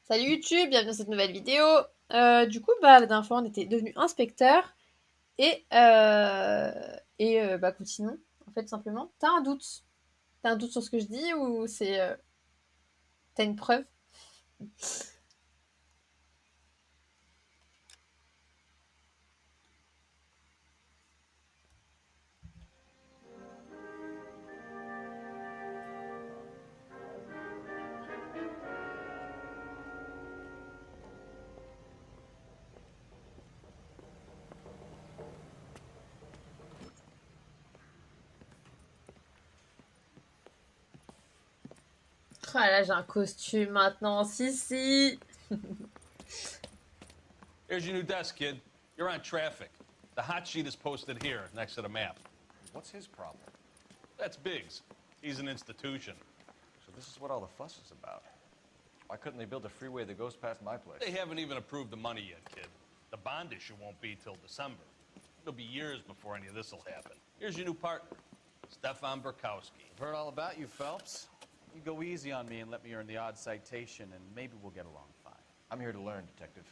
Salut YouTube, bienvenue dans cette nouvelle vidéo. Du coup, bah, la dernière fois, on était devenu inspecteur. Et continuons, en fait, simplement. T'as un doute? T'as un doute sur ce que je dis ou c'est... t'as une preuve? Ah là, j'ai un costume maintenant, si. Here's your new desk, kid. You're on traffic. The hot sheet is posted here, next to the map. What's his problem? That's Biggs. He's an institution. So this is what all the fuss is about. Why couldn't they build a freeway that goes past my place? They haven't even approved the money yet, kid. The bond issue won't be till December. It'll be years before any of this will happen. Here's your new partner, Stefan Burkowski. I've heard all about you, Phelps. You go easy on me and let me earn the odd citation, and maybe we'll get along fine. I'm here to learn, Detective.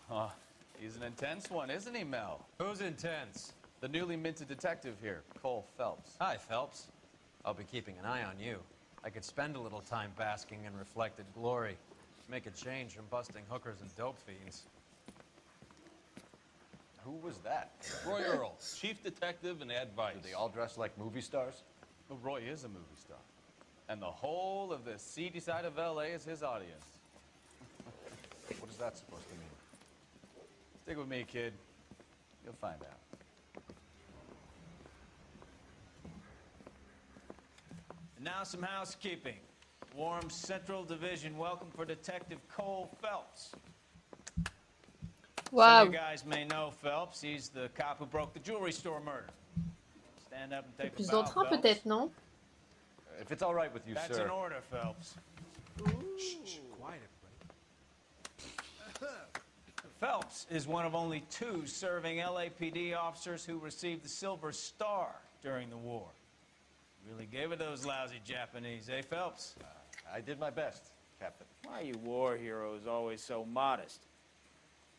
Oh, he's an intense one, isn't he, Mel? Who's intense? The newly minted detective here, Cole Phelps. Hi, Phelps. I'll be keeping an eye on you. I could spend a little time basking in reflected glory. Make a change from busting hookers and dope fiends. Who was that? Roy Earl, chief detective and advice. Do they all dress like movie stars? Well, Roy is a movie star. And the whole of the seedy side of L.A. is his audience. What is that supposed to mean? Stick with me, kid. You'll find out. And now some housekeeping. Warm Central Division welcome for Detective Cole Phelps. Some Waouh. of you guys may know Phelps. He's the cop who broke the jewelry store murder. Stand up and take Plus a bow, d'entrain Phelps. peut-être, non? If it's all right with you, That's sir. an order, Phelps. Shh, quiet, everybody. Phelps is one of only 2 serving LAPD officers who received the Silver Star during the war. Really gave it those lousy Japanese, eh, Phelps? I did my best, Captain. Why are you war heroes always so modest?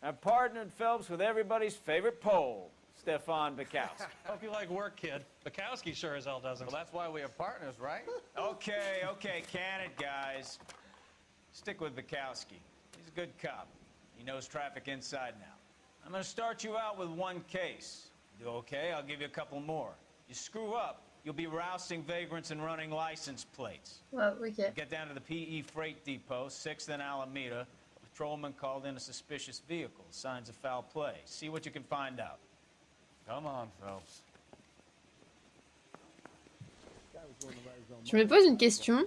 I've partnered Phelps with everybody's favorite Pole, Stefan Bukowski. Hope you like work, kid. Bukowski sure as hell doesn't. Well, that's why we are partners, right? Okay, can it, guys. Stick with Bukowski. He's a good cop. He knows traffic inside now. I'm gonna start you out with 1 case. Do okay? I'll give you a couple more. You screw up, you'll be rousting vagrants and running license plates. Ouais, ok. Get down to the PE Freight Depot, 6th and Alameda. A patrolman called in a suspicious vehicle. Signs of foul play. See what you can find out. Come on, Phelps. Je me pose une question.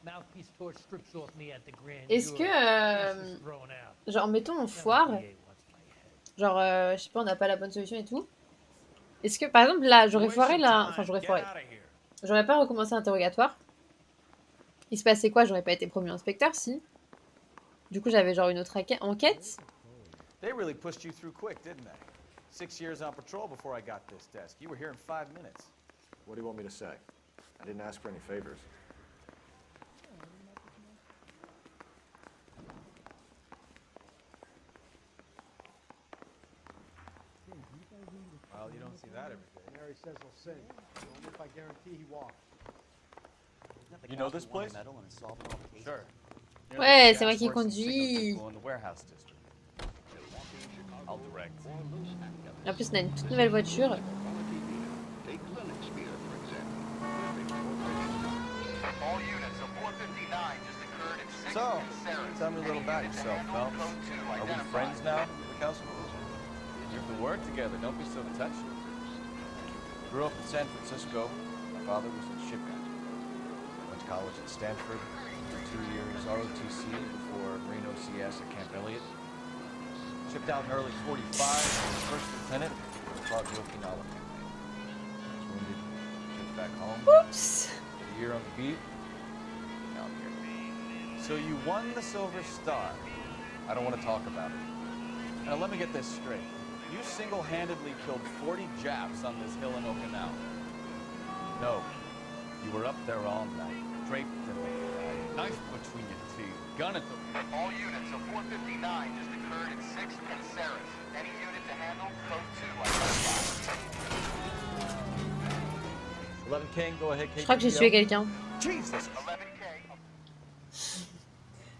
Mouthpiece torch strips off me at the grand Est-ce que, jury. This is thrown out. genre, mettons on foire, LPA wants my head. genre, je sais pas, on n'a pas la bonne solution et tout. Est-ce que, par exemple, là, j'aurais foiré là... Enfin, j'aurais foiré. J'aurais pas recommencé l'interrogatoire. Il se passait quoi? J'aurais pas été promu inspecteur, si. Du coup, j'avais genre une autre enquête. They really pushed you through quick, didn't they? 6 years on patrol before I got this desk. You were here in 5 minutes. What do you want me to say? I didn't ask for any favors. Well, you don't see that every day. Mary says he'll sing. Only if I guarantee he walks. You know this place? Sure. Ouais, c'est moi qui conduis. In the warehouse district. I'll direct. En plus, on a une toute nouvelle voiture. So, tell me a little about yourself, Phelps. Are we friends now, Bukowski? We have to work together. Don't be so touchy. Grew up in San Francisco. My father was in shipping. Went to college at Stanford. For 2 years ROTC before Marine OCS at Camp Elliott. Shipped out in early 45 as first lieutenant for the Prague Okinawa campaign. Was wounded, shipped back home. Oups. Did a year on the beat. Now I'm here. So you won the Silver Star. I don't want to talk about it. Now let me get this straight. You single-handedly killed 40 Japs on this hill in Okinawa. No. You were up there all night, draped in the flag, knife between your teeth. gun at the... All units of 459 just occurred at 6th and Sarah's. Any unit to handle, code 2 identified. 11 King, go ahead, Je crois que j'ai tué KGPL. quelqu'un. Jesus. 11K.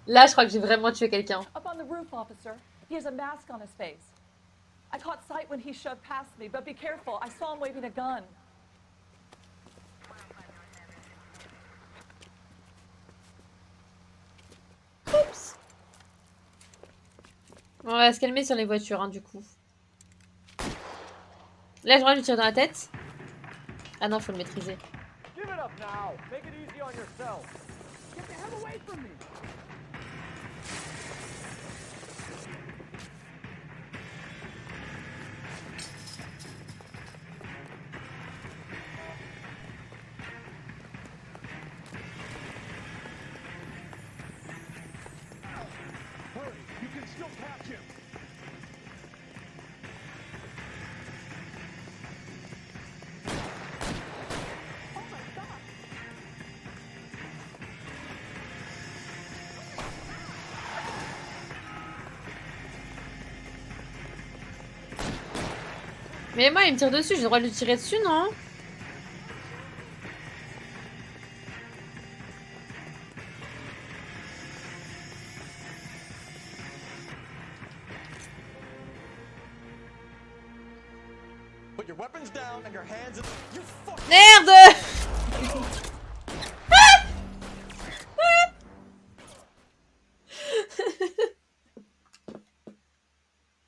Là, je crois que j'ai vraiment tué quelqu'un. Up on the roof, officer. He has a mask on his face. I caught sight when he shoved past me, but be careful. I saw him waving a gun. Oups. On va se calmer sur les voitures, hein, du coup. Là, j'aimerais lui tirer dans la tête. Ah non, faut le maîtriser. Give it up now. Make it easy on yourself. Get the hell away from me. Hurry, you can still catch him. Mais moi, il me tire dessus, j'ai le droit de lui tirer dessus, non? Put your weapons down and your hands in... You fuck... Merde!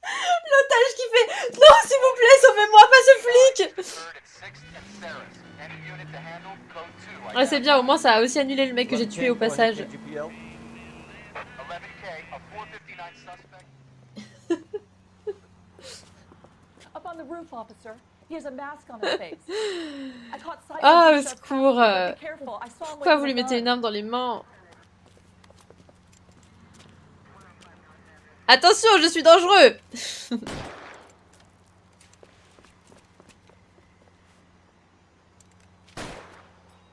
L'otage qui fait non, s'il vous plaît, sauvez-moi, pas ce flic! Occurred at 6th and Sarah's. Any unit to handle, code 2 Ouais, c'est bien, au moins ça a aussi annulé le mec que j'ai tué au passage. 11K, a 459 suspect. Up on the roof, officer. He has a mask on his face. I caught sight Ah, when au he shoved past secours. me, but be careful. I saw him Pourquoi vous waving lui a mettez gun. une arme dans les mains? Attention, je suis dangereux!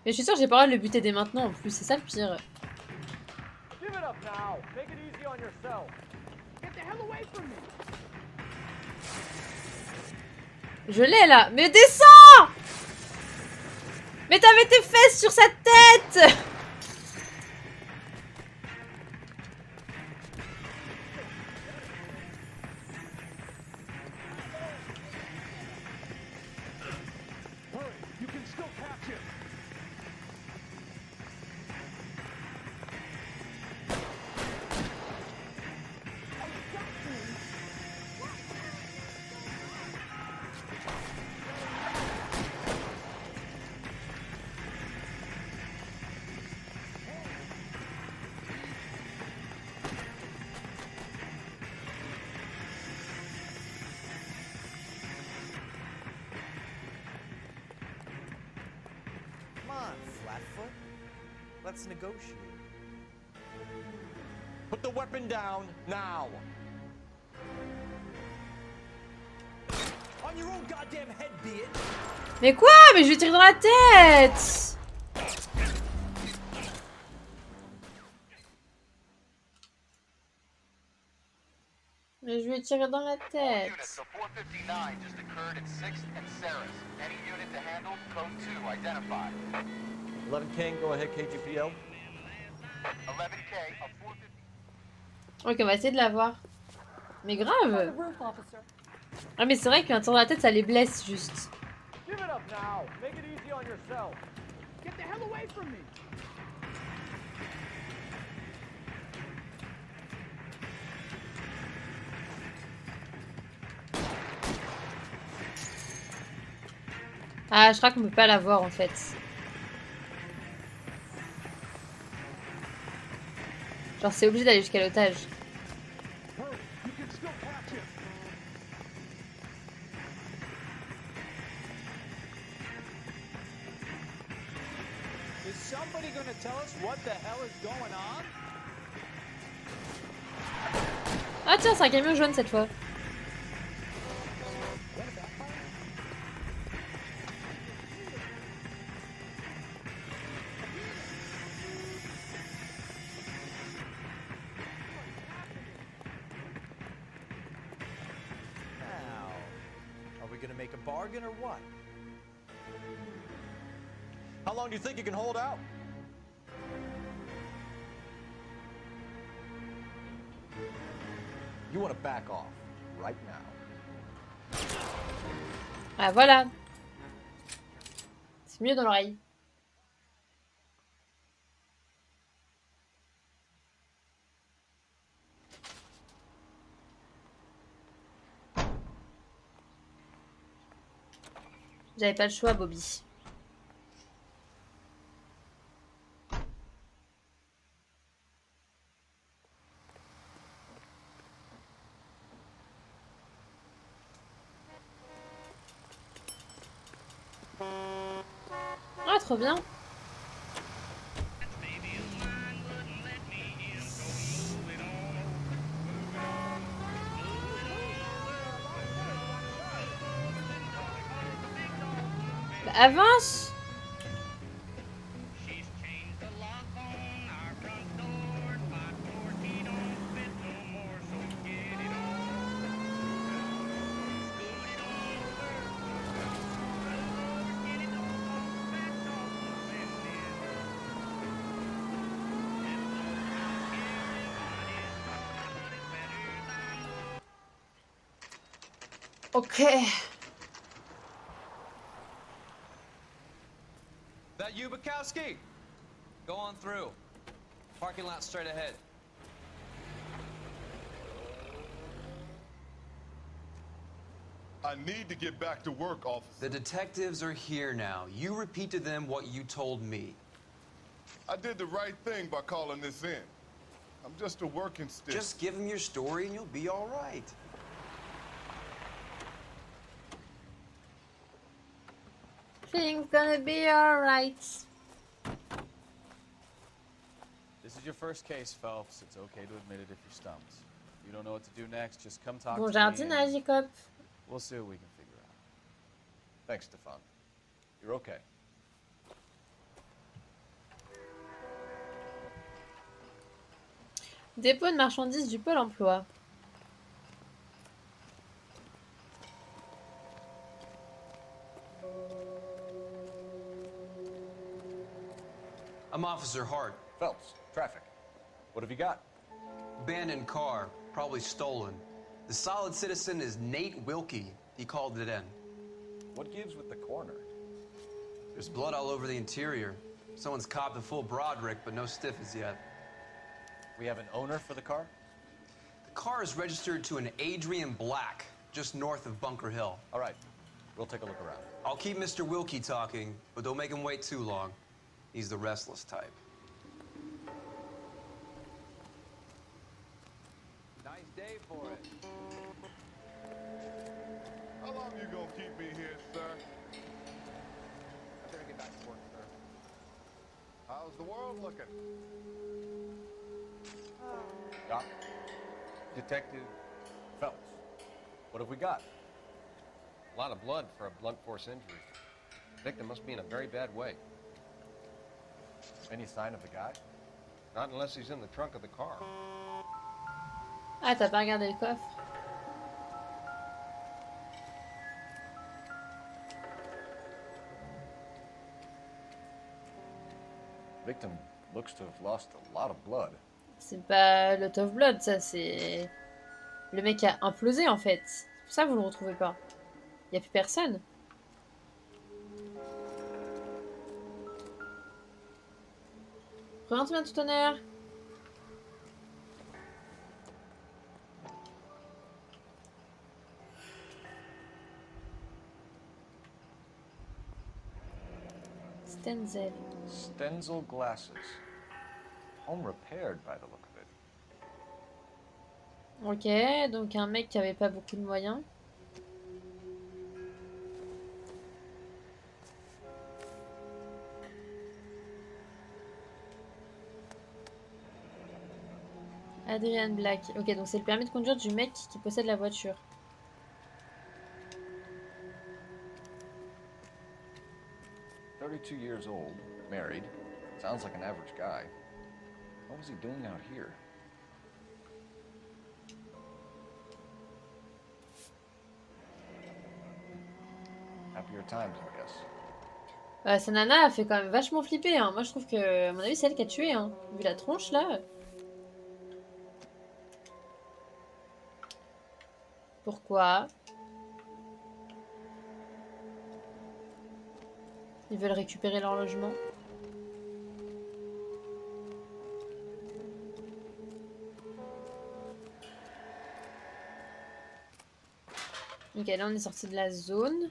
Mais je suis sûre que j'ai pas le droit de le buter dès maintenant en plus, c'est ça le pire. Give it up now. Make it easy on yourself. Get the hell away from me. Je l'ai là! Mais descends! Mais t'avais tes fesses sur sa tête! Hurry, you can still catch him. Come on, Flatfoot. Let's negotiate. Put the weapon down now. On your own goddamn head, be it. Mais quoi? Mais je lui tire dans la tête! Mais je lui ai tiré dans la All tête. units of 459 just occurred at 6th and Sarah's. Any unit to handle, code 2 identified. 11 King, go ahead, KGPL. 11K, a 459. Ok, on va essayer de la voir. Mais Up on the grave! roof, officer. Ah mais c'est vrai qu'un tir dans la tête ça les blesse juste. Give it up now. Make it easy on yourself. Get the hell away from me. Ah, je crois qu'on peut pas la voir en fait. Genre c'est obligé d'aller jusqu'à l'otage. Hurry, you can still catch him. Is somebody gonna tell us what the hell is going on? Ah tiens, c'est un camion jaune cette fois. gonna make a bargain or what? How long do you think you can hold out? You want to back off right now. Ah voilà. C'est mieux dans l'oreille. J'avais pas le choix, Bobby. Ah, trop bien. Bah, avance. Okay. That you, Bukowski? Go on through. Parking lot straight ahead. I need to get back to work, officer. The detectives are here now. You repeat to them what you told me. I did the right thing by calling this in. I'm just a working stick. Just give them your story and you'll be all right. Things gonna be alright. This is your first case, Phelps. It's okay to admit it if you're stumped. If you don't know what to do next, just come talk Bon to me. jardinage, Jacob. We'll see what we can figure out. Thanks, Stefan. You're okay. Dépôt de marchandises du Pôle emploi. I'm Officer Hart. Phelps, traffic. What have you got? Abandoned car, probably stolen. The solid citizen is Nate Wilkie. He called it in. What gives with the coroner? There's blood all over the interior. Someone's copped a full Broderick, but no stiff as yet. We have an owner for the car? The car is registered to an Adrian Black, just north of Bunker Hill. All right, we'll take a look around. I'll keep Mr. Wilkie talking, but don't make him wait too long. He's the restless type. Nice day for it. How long you gonna keep me here, sir? I better get back to work, sir. How's the world looking? Doc, Detective Phelps, what have we got? A lot of blood for a blunt force injury. The victim must be in a very bad way. Any sign of the guy? Not unless he's in the trunk of the car. Ah, t'as pas regardé le coffre. Victim looks to have lost a lot of blood. C'est pas le Tough Blood, ça, c'est... Le mec a implosé, en fait. C'est pour ça que vous le retrouvez pas. Y a plus personne. Présente-moi tout honneur. Stenzel. Stenzel glasses. Home repaired by the look of it. Ok, donc un mec qui avait pas beaucoup de moyens. Adrian Black. Ok, donc c'est le permis de conduire du mec qui possède la voiture. $32 years old, married. Sounds like an average guy. What was he doing out here? happier times, I guess. Sa nana a fait quand même vachement flipper. Hein. Moi, je trouve que, à mon avis, c'est elle qui a tué. Hein. Vu la tronche, là. Pourquoi? Ils veulent récupérer leur logement. Ok, là, on est sorti de la zone.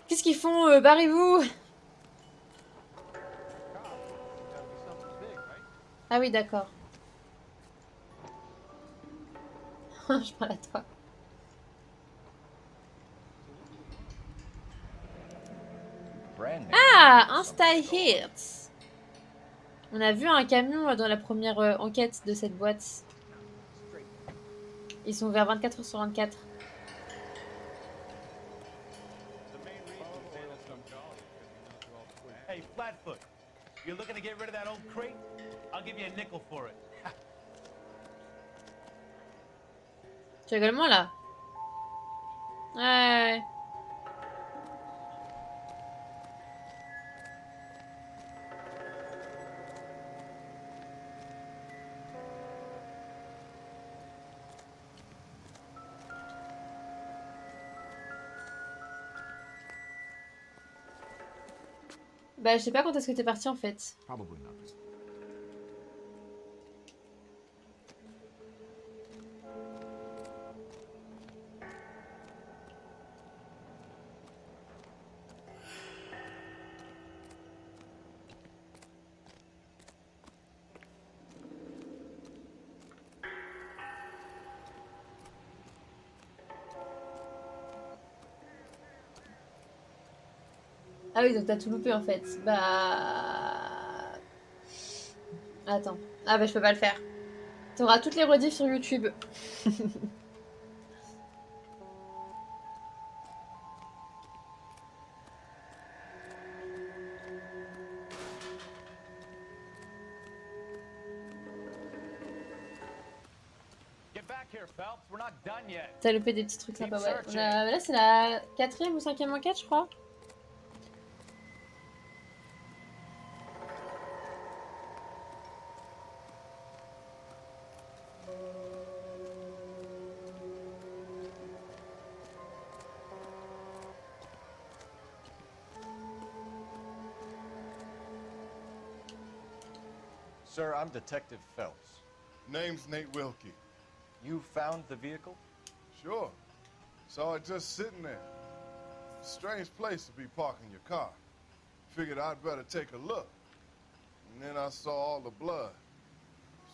Qu'est-ce qu'ils font? Barrez-vous! Ah oui, d'accord. Je parle à toi. Ah! Insta Hits! On a vu un camion dans la première enquête de cette boîte. Ils sont vers 24 h sur 24. Hey, Flatfoot, you're looking to get rid of that old crate? I'll give you a nickel for it. Tu rigoles moi là? Ouais. Bah, je sais pas quand est-ce que t'es parti en fait. Probably nothing. Ah oui, donc t'as tout loupé en fait. Bah... Attends. Ah bah je peux pas le faire. T'auras toutes les rediffs sur YouTube. T'as loupé des petits trucs sympas, ouais. Là c'est la 4e ou 5e enquête je crois. Sir, I'm Detective Phelps. Name's Nate Wilkie. You found the vehicle? Sure. Saw it just sitting there. Strange place to be parking your car. Figured I'd better take a look. And then I saw all the blood.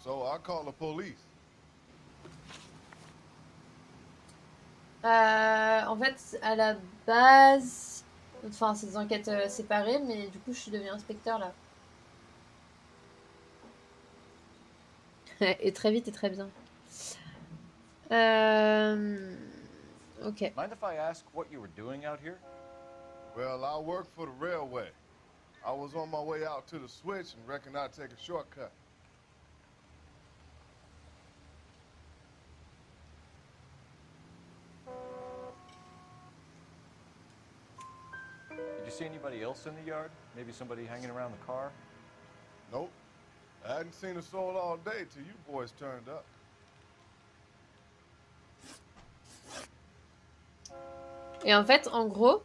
So I called the police. En fait, à la base... Enfin, c'est des enquêtes séparées, mais du coup, je suis devenue inspecteur, là. Et très vite et très bien. Ok. Mind if I ask what you were doing out here? Well, I work for the railway. I was on my way out to the switch and reckoned I'd take a shortcut. Did you see anybody else in the yard? Maybe somebody hanging around the car? Nope. I hadn't seen a soul all day till you boys turned up. Et en fait, en gros,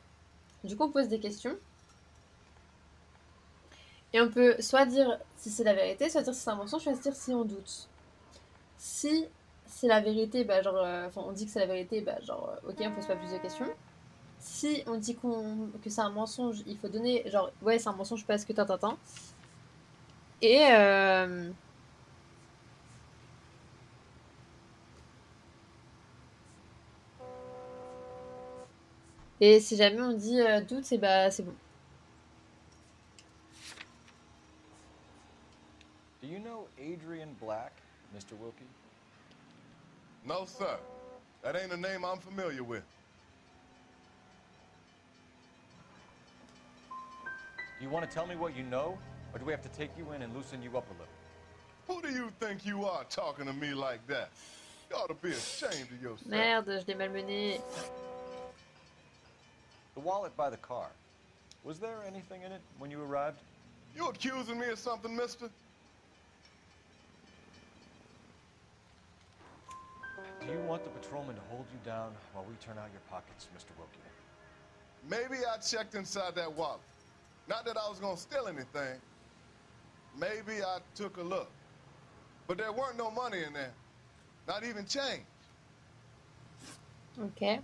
du coup, on pose des questions. Et on peut soit dire si c'est la vérité, soit dire si c'est un mensonge, soit dire si on doute. Si c'est la vérité, bah genre, on dit que c'est la vérité, bah genre, ok, on pose pas plus de questions. Si on dit que c'est un mensonge, il faut donner, genre, ouais, c'est un mensonge parce que tintin. Et si jamais on dit doute, c'est bah c'est bon. Do you know Adrian Black, Mr. Wilkie? No, sir. That ain't a name I'm familiar with. Do you want to tell me what you know, or do we have to take you in and loosen you up a little? Who do you think you are talking to me like that? You ought to be ashamed of yourself. Merde, je l'ai malmené. The wallet by the car. Was there anything in it when you arrived? You accusing me of something, mister? Do you want the patrolman to hold you down while we turn out your pockets, Mr. Wilkie? Maybe I checked inside that wallet. Not that I was gonna steal anything. Maybe I took a look. But there weren't no money in there. Not even change. Ok.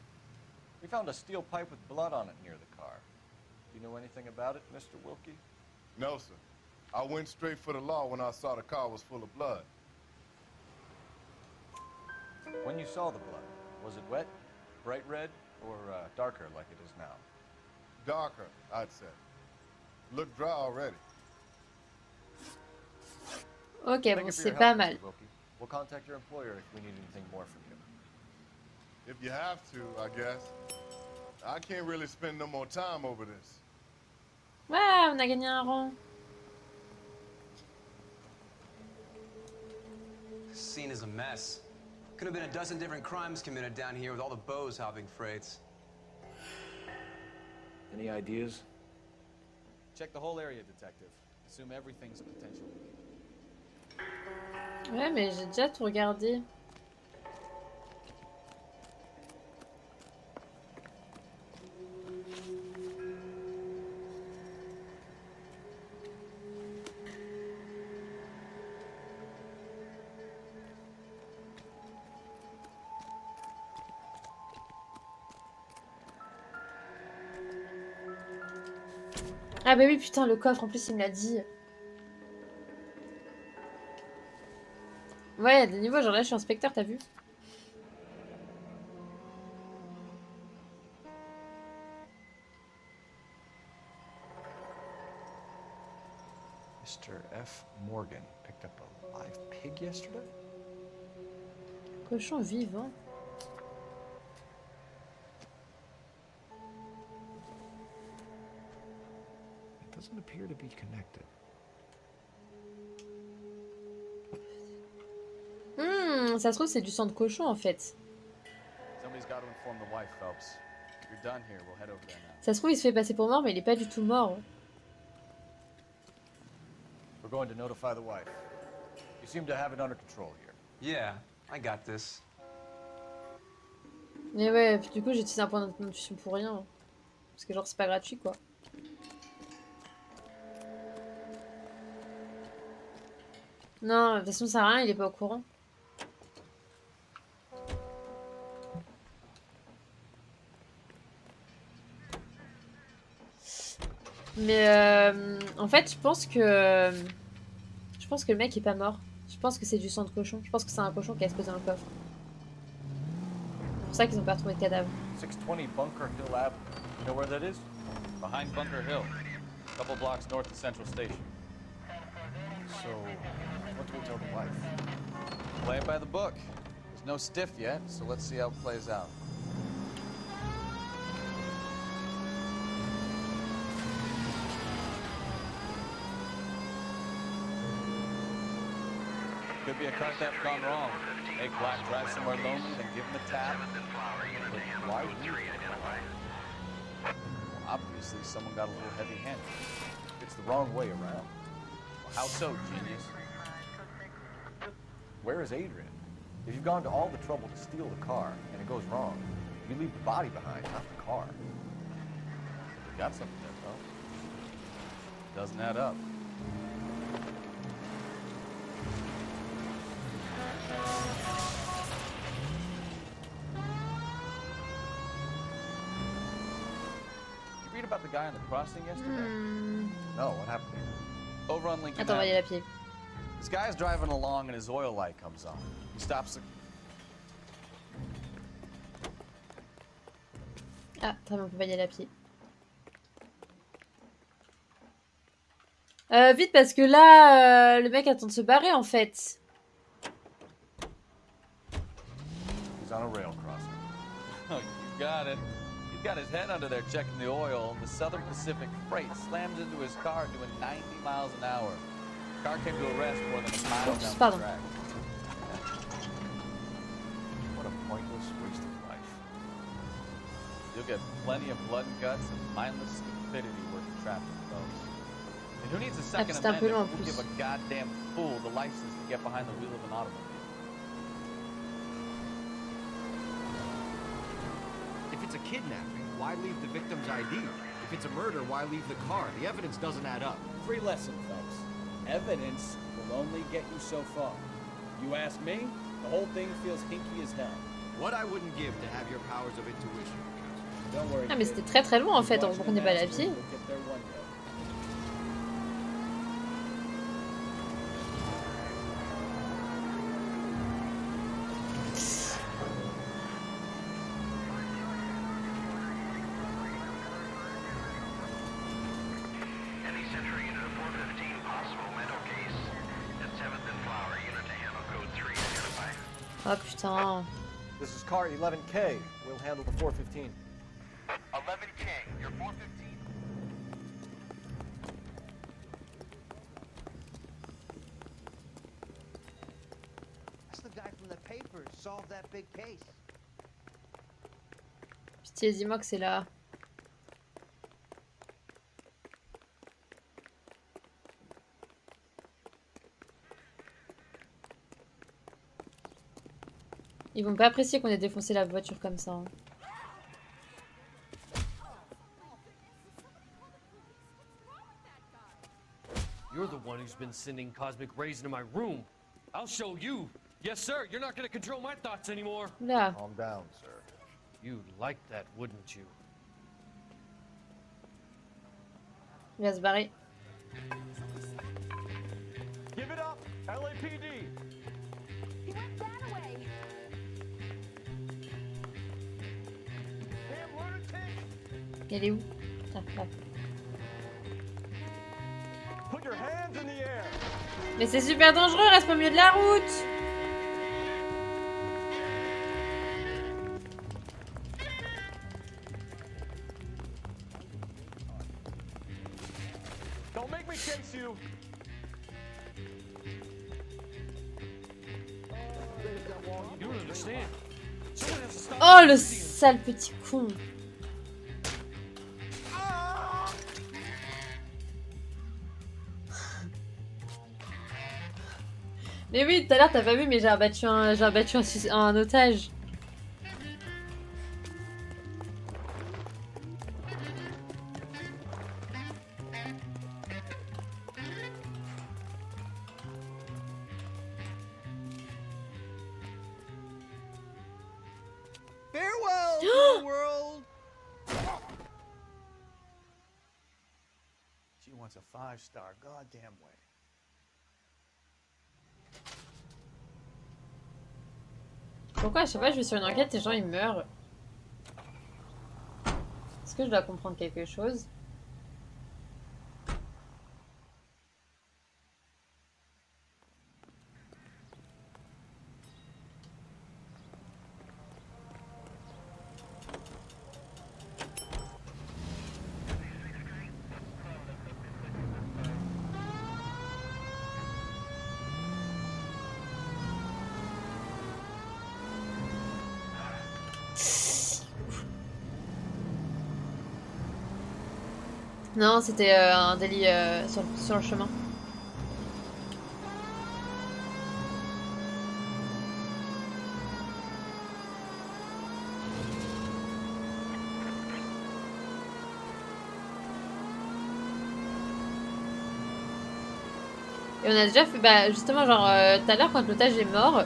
We found a steel pipe with blood on it near the car. Do you know anything about it, Mr. Wilkie? No, sir. I went straight for the law when I saw the car was full of blood. When you saw the blood, was it wet, bright red, or darker like it is now? Darker, I'd say. Looked dry already. Ok, Thank bon, you for c'est your pas help, mal. Mr. Wilkie. We'll contact your employer if we need anything more from you. If you have to, I guess. I can't really spend no more time over this. Ouais, on a gagné un rang. This scene is a mess. Could have been a dozen different crimes committed down here with all the bows hopping freights. Any ideas? Check the whole area, detective. Assume everything's a potential lead. Ouais, mais j'ai déjà tout regardé. Ah bah oui, putain, le coffre, en plus, il me l'a dit. Ouais, il y a des niveaux, genre là, je suis inspecteur, t'as vu? Mr. F. Morgan picked up a live pig yesterday? Cochon vivant. It doesn't appear to be connected. Ça se trouve, c'est du sang de cochon, en fait. Somebody's got to inform the wife, Phelps. If you're done here, we'll head over there now. Ça se trouve, il se fait passer pour mort, mais il est pas du tout mort. We're going to notify the wife. You seem to have it under control here. Yeah, I got this. Mais ouais, du coup, j'ai utilisé un point d'intuition pour rien. Parce que genre, c'est pas gratuit, quoi. Non, de toute façon, ça sert à rien, il est pas au courant. Mais en fait, je pense que le mec est pas mort. Je pense que c'est du sang de cochon. Je pense que c'est un cochon qui a se posé dans le coffre. C'est pour ça qu'ils ont pas retrouvé de cadavre. 620 Bunker Hill Avenue. You know where that is? Behind Bunker Hill. A couple blocks north of Central Station. So, what do we tell the wife? Play it by the book. There's no stiff yet, so let's see how it plays out. Could be a car theft gone wrong. Make Black drive somewhere lonely, then give him a tap. But why would you? Well, obviously, someone got a little heavy-handed. It's the wrong way around. Well, how so, genius? Where is Adrian? If you've gone to all the trouble to steal the car and it goes wrong, you leave the body behind, not the car. We got something there, though. Doesn't add up. You read about the guy on the crossing yesterday? No, what happened? Over on Lincoln Attends, on va y aller à Avenue. pied. This guy's driving along and his oil light comes on. He stops the... Ah, très bien, on peut pas y aller à pied. Vite, parce que là, le mec attend de se barrer, en fait. He's on a rail crossing. Oh, you got it. He's got his head under there checking the oil, and the Southern Pacific freight slams into his car doing 90 miles an hour. The car came to a rest more than a mile down the Pardon. track. What a pointless waste of life. you'll get plenty of blood and guts and mindless stupidity working traffic, folks. And who needs a Second Amendment who give a goddamn fool the license to get behind the wheel of an automobile? If it's a kidnapping, why leave the victim's ID? If it's a murder, why leave the car? The evidence doesn't add up. Free lesson, folks. Evidence will only get you so far. You ask me, the whole thing feels hinky as hell. What I wouldn't give to have your powers of intuition. Don't worry. Ah mais c'était très très loin en fait, on comprenait pas la vie. Oh putain. This is car 11K. We'll handle the 415. 11K, you're 415. That's the guy from the papers. Solved that big case. Pitié, dis-moi que c'est là. Ils vont pas apprécier qu'on ait défoncé la voiture comme ça. Hein. You're the one who's been sending cosmic rays into my room. I'll show you. Yes, sir. You're not going to control my thoughts anymore. Là. Calm down, sir. You'd like that, wouldn't you? Il va se barrer. Give it up, LAPD. He went that way. Damn lunatic. Elle est où? Ah, là. Put your hands in the air. Mais c'est super dangereux, reste pas au milieu de la route. Don't make me chase you. You don't understand. Someone has to stop. Oh le sale petit con. Mais oui, tout à l'heure t'as pas vu, mais j'ai abattu un otage. Farewell, new world. She wants a 5-star goddamn way. Pourquoi à chaque fois je vais sur une enquête, les gens ils meurent? Est-ce que je dois comprendre quelque chose? Non, c'était un délit sur le chemin. Et on a déjà fait, bah justement, genre tout à l'heure quand l'otage est mort,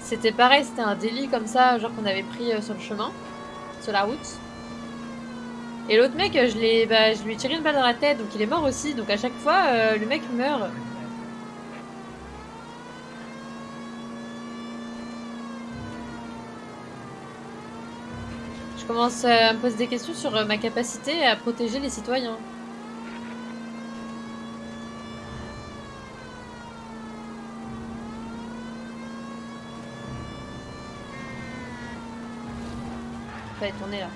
c'était pareil, c'était un délit comme ça, genre qu'on avait pris sur le chemin, sur la route. Et l'autre mec, je lui ai tiré une balle dans la tête, donc il est mort aussi. Donc à chaque fois, le mec meurt. Je commence à me poser des questions sur ma capacité à protéger les citoyens. Ça va tourner là.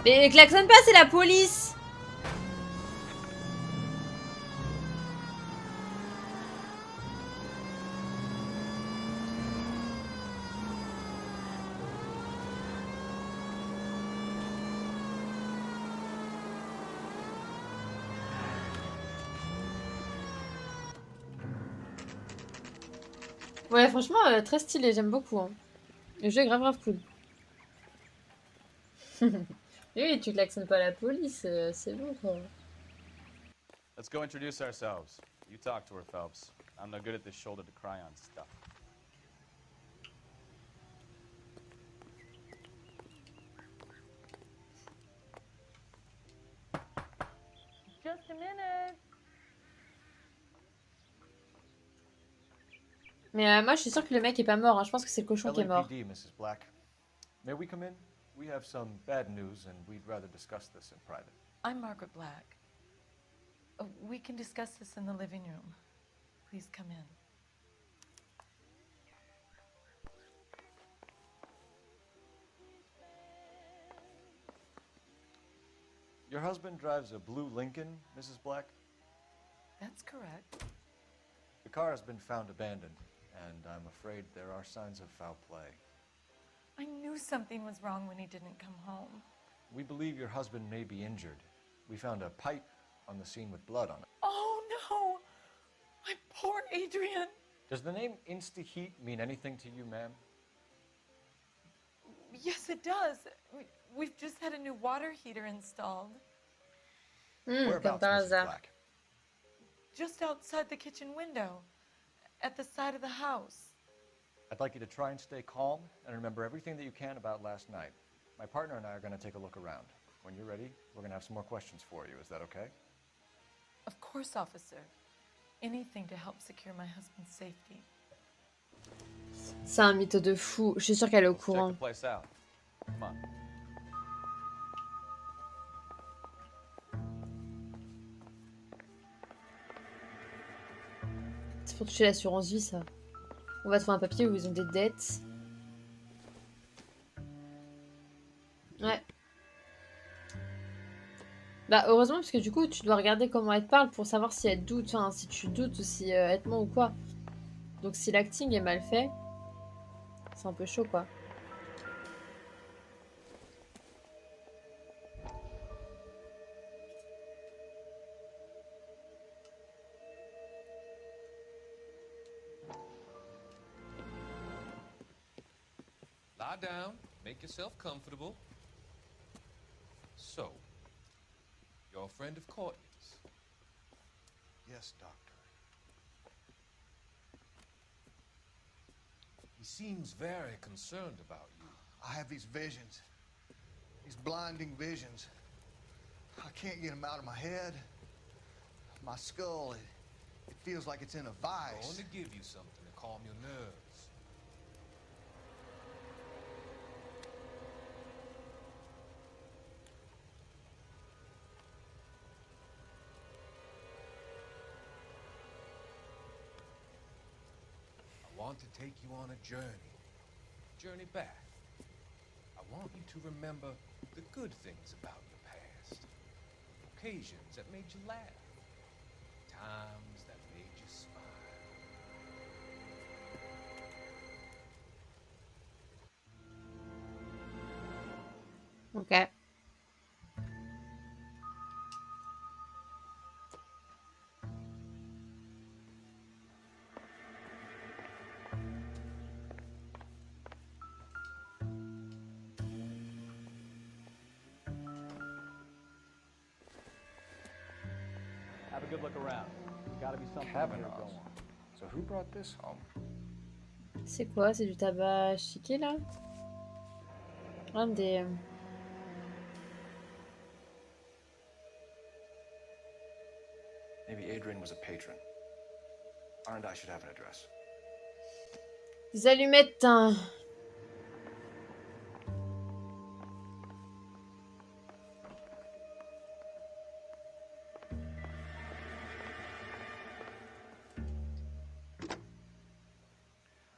Mais klaxonne pas, c'est la police. Ouais, franchement, très stylé, j'aime beaucoup. Hein. Le jeu est grave cool. Oui, tu klaxonnes pas la police, c'est bon quoi. Let's go introduce ourselves. You talk to her, Phelps. I'm no good at this shoulder to cry on stuff. Just a minute. Mais moi, je suis sûre que le mec est pas mort. Hein. Je pense que c'est le cochon qui est mort. LAPD, Mrs. Black. May we come in? We have some bad news, and we'd rather discuss this in private. I'm Margaret Black. We can discuss this in the living room. Please come in. Your husband drives a blue Lincoln, Mrs. Black? That's correct. The car has been found abandoned, and I'm afraid there are signs of foul play. I knew something was wrong when he didn't come home. We believe your husband may be injured. We found a pipe on the scene with blood on it. Oh no! My poor Adrian! Does the name Insta-Heat mean anything to you, ma'am? Yes, it does. We've just had a new water heater installed. Whereabouts, Mrs. Black? Just outside the kitchen window, at the side of the house. I'd like you to try and stay calm and remember everything that you can about last night. My partner and I are going to take a look around. When you're ready, we're going to have some more questions for you. Is that okay? Of course, officer. Anything to help secure my husband's safety. C'est un mytho de fou. Je suis sûre qu'elle est au courant. Check the place out. Come on. C'est pour toucher l'assurance vie, ça. On va trouver un papier où ils ont des dettes. Ouais. Bah heureusement parce que du coup tu dois regarder comment elle te parle pour savoir si elle doute, enfin si tu doutes ou si elle te ment ou quoi. Donc si l'acting est mal fait, c'est un peu chaud quoi. Lie down, make yourself comfortable. So, you're a friend of Courtney's? Yes, Doctor. He seems very concerned about you. I have these visions. These blinding visions. I can't get them out of my head. My skull, it feels like it's in a vice. I want to give you something to calm your nerves. I want to take you on a journey back. I want you to remember the good things about your past, occasions that made you laugh, times that made you smile. Ok. Have a good look around. There's gotta be something here going on. So who brought this home? C'est quoi? C'est du tabac chiqué là? Un des... Maybe Adrian was a patron. R&I should have an address. Des allumettes. Hein.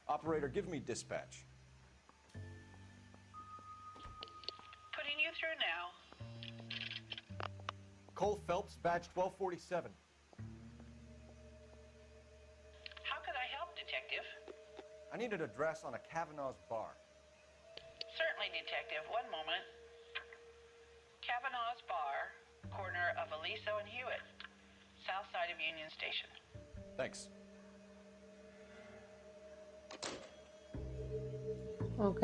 Operator, give me dispatch. Putting you through now. Cole Phelps, badge 1247. How could I help, Detective? I need an address on a Kavanaugh's bar. Certainly, Detective. One moment. Kavanaugh's Bar, corner of Aliso and Hewitt, south side of Union Station. Thanks. Ok.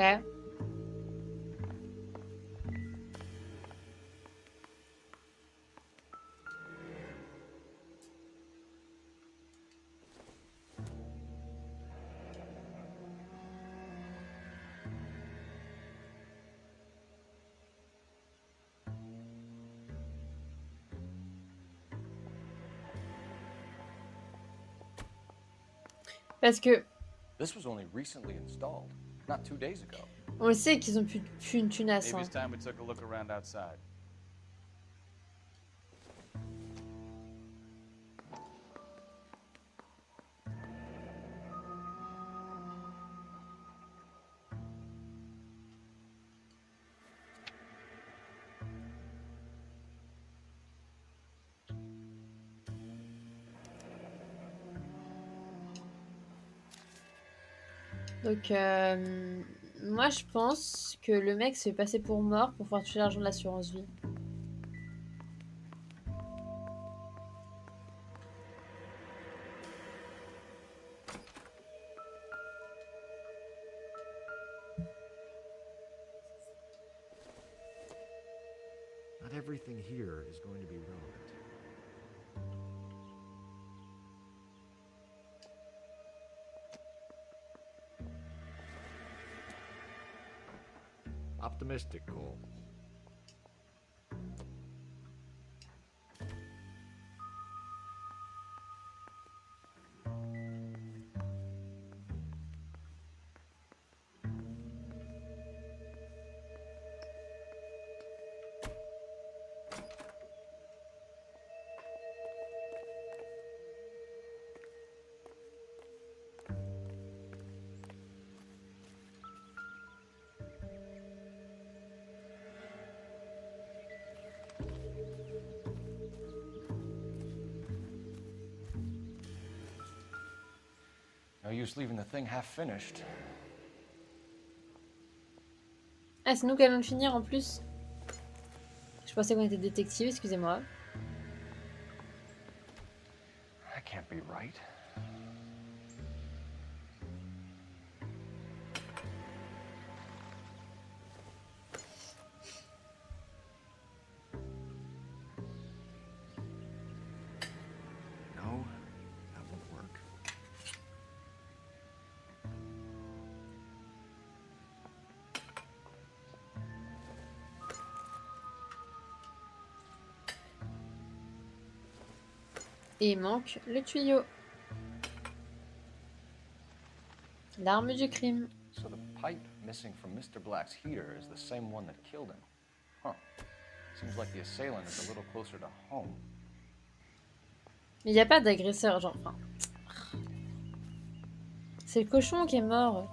Parce que This was only recently installed, not 2 days ago. on le sait qu'ils ont plus une tunasse. Maybe it's time we took a look around outside. Donc, moi je pense que le mec se fait passer pour mort pour pouvoir toucher l'argent de l'assurance vie. Not everything here is going to be relevant. Optimistic, Cole. No use leaving the thing half finished. Ah, c'est nous qui allons le finir en plus. Je pensais qu'on était détective, excusez-moi. That can't be right. No, that won't work. Et il manque le tuyau. L'arme du crime. So the pipe missing from Mr. Black's heater is the same one that killed him. Huh. Seems like the assailant is a little closer to home. Mais il n'y a pas d'agresseur, genre. Enfin, c'est le cochon qui est mort.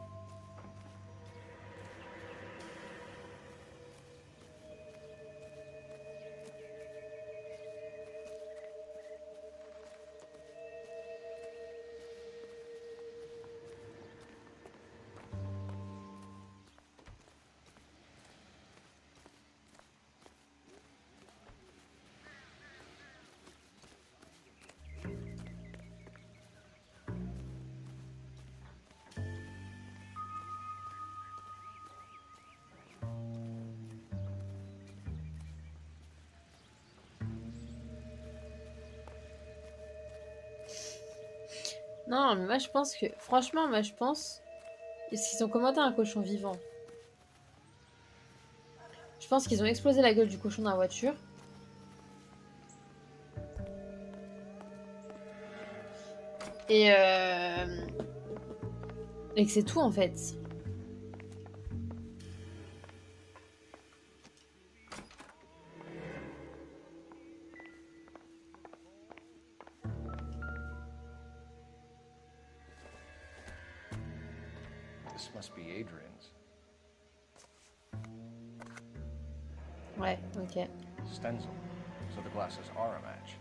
Non, mais moi je pense que... Franchement, moi je pense... Est-ce qu'ils ont commandé un cochon vivant? Je pense qu'ils ont explosé la gueule du cochon dans la voiture. Et que c'est tout en fait. This must be Adrian's. Ouais, ok. Stenzel. So the glasses are a match.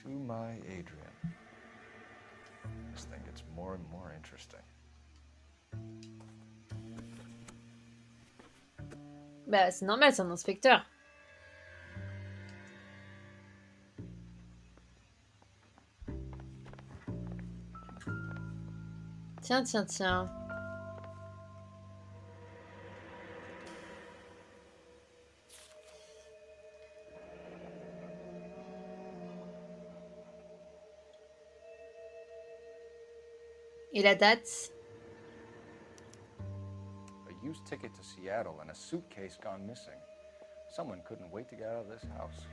To my Adrian. This thing gets more and more interesting. Bah, c'est normal, c'est un inspecteur. Tiens, tiens, tiens. Et la date? A used ticket to Seattle and a suitcase gone missing. Someone couldn't wait to get out of this house.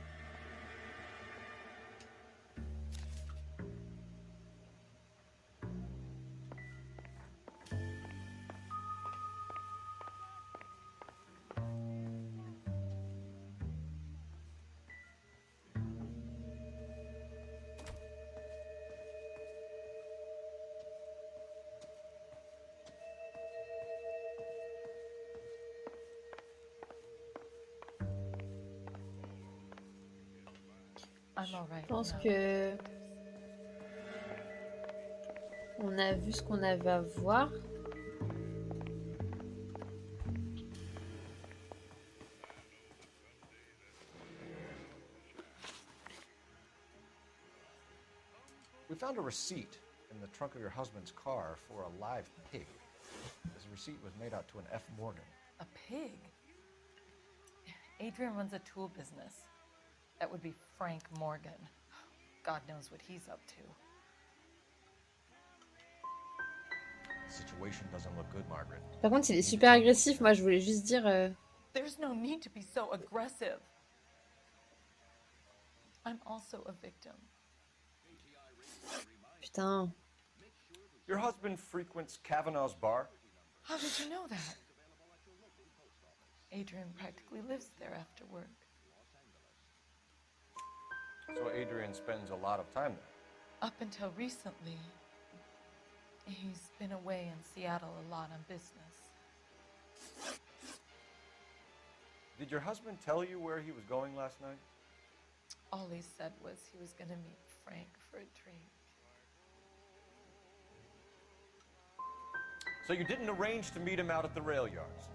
Je pense que on a vu ce qu'on avait à voir. We found a receipt in the trunk of your husband's car for a live pig. This receipt was made out to an F. Morgan. A pig? Adrian runs a tool business. That would be Frank Morgan. God knows what he's up to. The situation doesn't look good, Margaret. Par contre, il est super agressif. Moi, je voulais juste dire... There's no need to be so aggressive. I'm also a victim. Putain. Your husband frequents Kavanaugh's bar? How did you know that? Adrian practically lives there after work. So Adrian spends a lot of time there? Up until recently, he's been away in Seattle a lot on business. Did your husband tell you where he was going last night? All he said was he was going to meet Frank for a drink. So you didn't arrange to meet him out at the rail yards?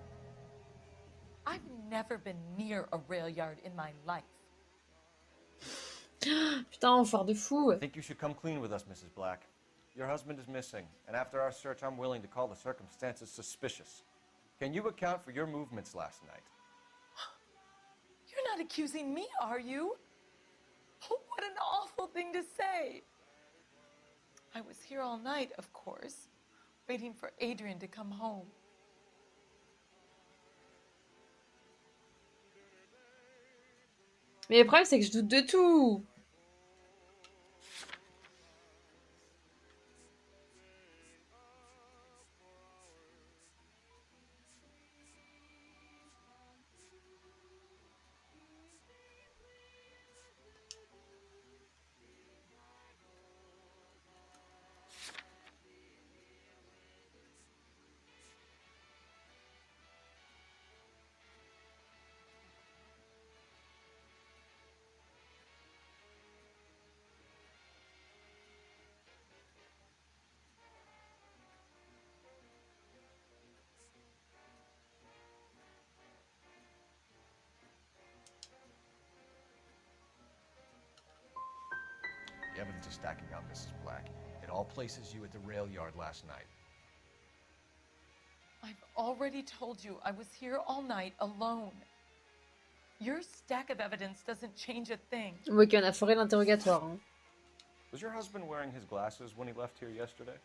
I've never been near a rail yard in my life. Putain, enfoiré de fou. I think you should come clean with us, Mrs. Black. Your husband is missing, and after our search, I'm willing to call the circumstances suspicious. Can you account for your movements last night? You're not accusing me, are you? What an awful thing to say. I was here all night, of course, waiting for Adrian to come home. Mais le problème, c'est que je doute de tout. The evidence is stacking up, Mrs. Black. It all places you at the rail yard last night. I've already told you I was here all night alone. Your stack of evidence doesn't change a thing. Ok, on a foré l'interrogatoire. Hein. Was your husband wearing his glasses when he left here yesterday?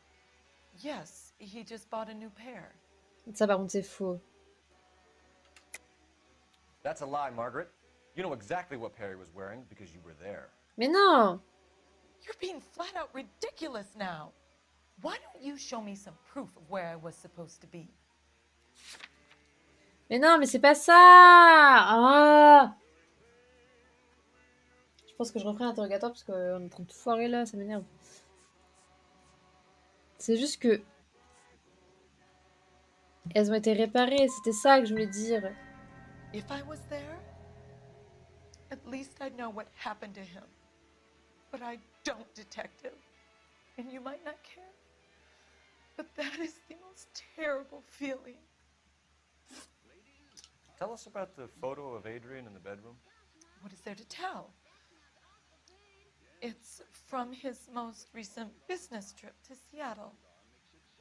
Yes, he just bought a new pair. Ça, par contre, c'est faux. That's a lie, Margaret. You know exactly what pair he was wearing because you were there. Mais non! You're being flat out ridiculous now. Why don't you show me some proof of where I was supposed to be? Mais non, mais c'est pas ça! Ah! Je pense que je referai l'interrogatoire parce qu'on est en train de tout foirer là, ça m'énerve. C'est juste que... Elles ont été réparées, c'était ça que je voulais dire. If I was there, at least I'd know what happened to him. But I don't, detective. and you might not care. But that is the most terrible feeling. Tell us about the photo of Adrian in the bedroom. What is there to tell? It's from his most recent business trip to Seattle.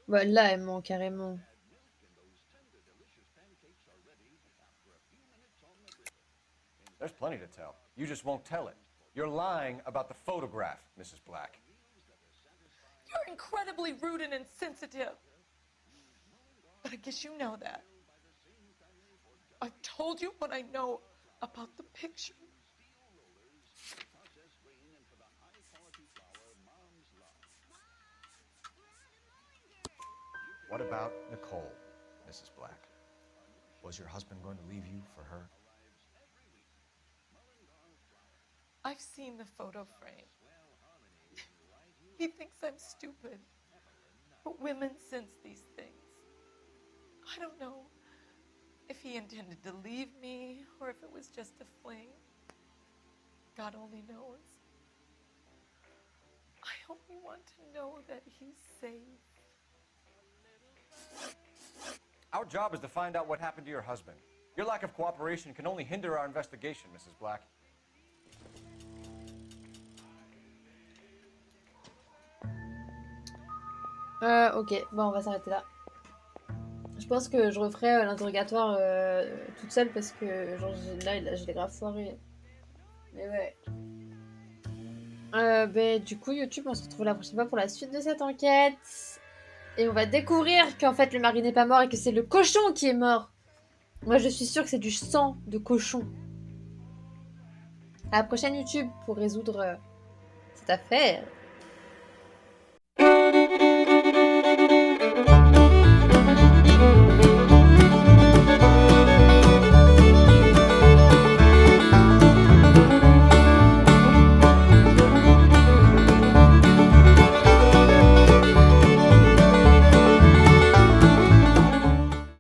Bah, là, elle ment carrément. There's plenty to tell. You just won't tell it. You're lying about the photograph, Mrs. Black. You're incredibly rude and insensitive. But I guess you know that. I've told you what I know about the picture. What about Nicole, Mrs. Black? Was your husband going to leave you for her? I've seen the photo frame. He thinks I'm stupid. But women sense these things. I don't know if he intended to leave me or if it was just a fling. God only knows. I only want to know that he's safe. Our job is to find out what happened to your husband. Your lack of cooperation can only hinder our investigation, Mrs. Black. Ok, bon, on va s'arrêter là. Je pense que je referai l'interrogatoire toute seule parce que genre, là je l'ai grave foiré. Mais ouais. Du coup, YouTube, on se retrouve la prochaine fois pour la suite de cette enquête. Et on va découvrir qu'en fait le mari n'est pas mort et que c'est le cochon qui est mort. Moi je suis sûre que c'est du sang de cochon. À la prochaine YouTube pour résoudre cette affaire.